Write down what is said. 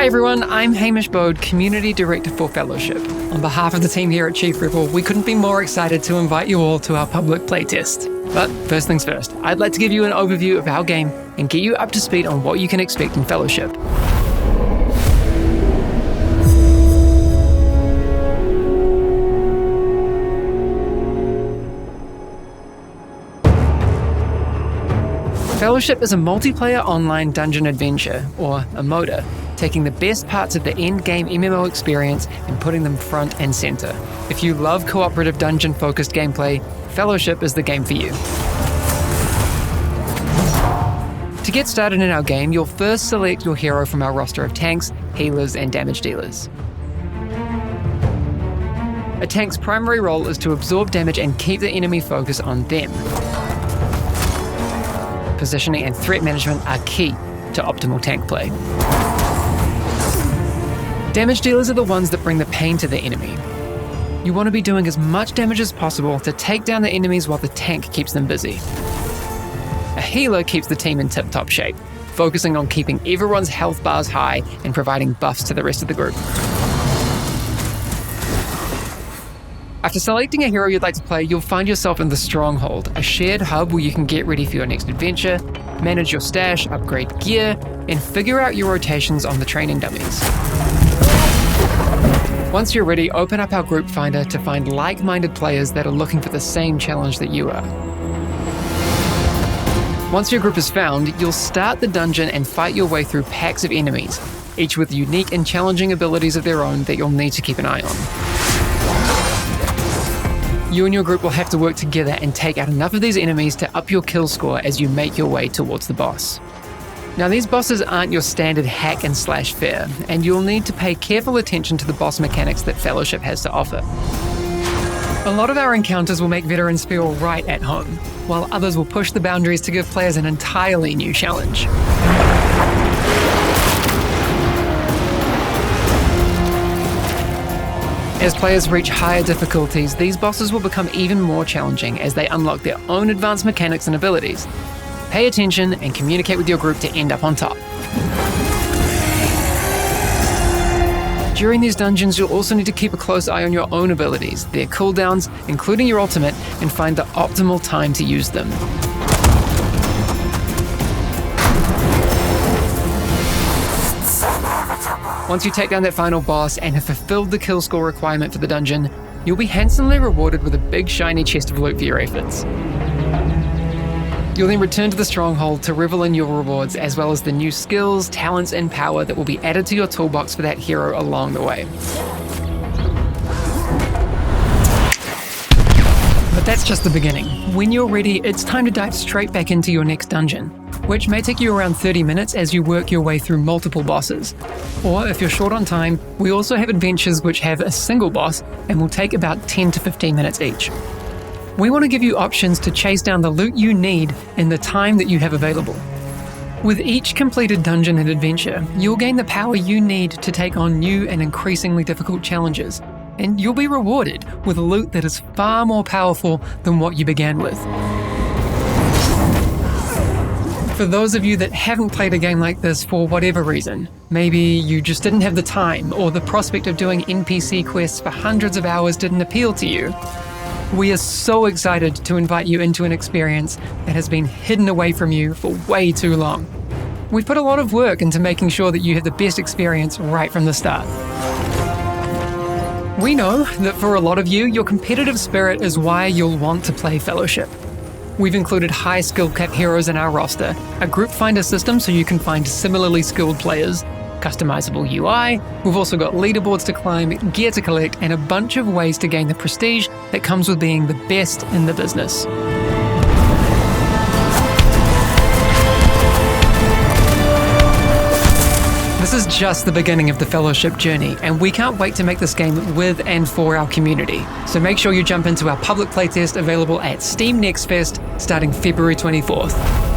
Hi everyone, I'm Hamish Bode, Community Director for Fellowship. On behalf of the team here at Chief Rebel, we couldn't be more excited to invite you all to our public playtest. But first things first, I'd like to give you an overview of our game and get you up to speed on what you can expect in Fellowship. Fellowship is a multiplayer online dungeon adventure, or a MODA, taking the best parts of the endgame MMO experience and putting them front and center. If you love cooperative dungeon-focused gameplay, Fellowship is the game for you. To get started in our game, you'll first select your hero from our roster of tanks, healers, and damage dealers. A tank's primary role is to absorb damage and keep the enemy focus on them. Positioning and threat management are key to optimal tank play. Damage dealers are the ones that bring the pain to the enemy. You want to be doing as much damage as possible to take down the enemies while the tank keeps them busy. A healer keeps the team in tip-top shape, focusing on keeping everyone's health bars high and providing buffs to the rest of the group. After selecting a hero you'd like to play, you'll find yourself in the Stronghold, a shared hub where you can get ready for your next adventure, manage your stash, upgrade gear, and figure out your rotations on the training dummies. Once you're ready, open up our group finder to find like-minded players that are looking for the same challenge that you are. Once your group is found, you'll start the dungeon and fight your way through packs of enemies, each with unique and challenging abilities of their own that you'll need to keep an eye on. You and your group will have to work together and take out enough of these enemies to up your kill score as you make your way towards the boss. Now, these bosses aren't your standard hack and slash fare, and you'll need to pay careful attention to the boss mechanics that Fellowship has to offer. A lot of our encounters will make veterans feel right at home, while others will push the boundaries to give players an entirely new challenge. As players reach higher difficulties, these bosses will become even more challenging as they unlock their own advanced mechanics and abilities. Pay attention and communicate with your group to end up on top. During these dungeons, you'll also need to keep a close eye on your own abilities, their cooldowns, including your ultimate, and find the optimal time to use them. Once you take down that final boss and have fulfilled the kill score requirement for the dungeon, you'll be handsomely rewarded with a big shiny chest of loot for your efforts. You'll then return to the Stronghold to revel in your rewards, as well as the new skills, talents, and power that will be added to your toolbox for that hero along the way. But that's just the beginning. When you're ready, it's time to dive straight back into your next dungeon, which may take you around 30 minutes as you work your way through multiple bosses. Or if you're short on time, we also have adventures which have a single boss and will take about 10 to 15 minutes each. We want to give you options to chase down the loot you need in the time that you have available. With each completed dungeon and adventure, you'll gain the power you need to take on new and increasingly difficult challenges, and you'll be rewarded with loot that is far more powerful than what you began with. For those of you that haven't played a game like this for whatever reason, maybe you just didn't have the time, or the prospect of doing NPC quests for hundreds of hours didn't appeal to you, we are so excited to invite you into an experience that has been hidden away from you for way too long. We've put a lot of work into making sure that you have the best experience right from the start. We know that for a lot of you, your competitive spirit is why you'll want to play Fellowship. We've included high skill cap heroes in our roster, a group finder system so you can find similarly skilled players, customizable UI, we've also got leaderboards to climb, gear to collect, and a bunch of ways to gain the prestige that comes with being the best in the business. This is just the beginning of the Fellowship journey, and we can't wait to make this game with and for our community. So make sure you jump into our public playtest available at Steam Next Fest starting February 24th.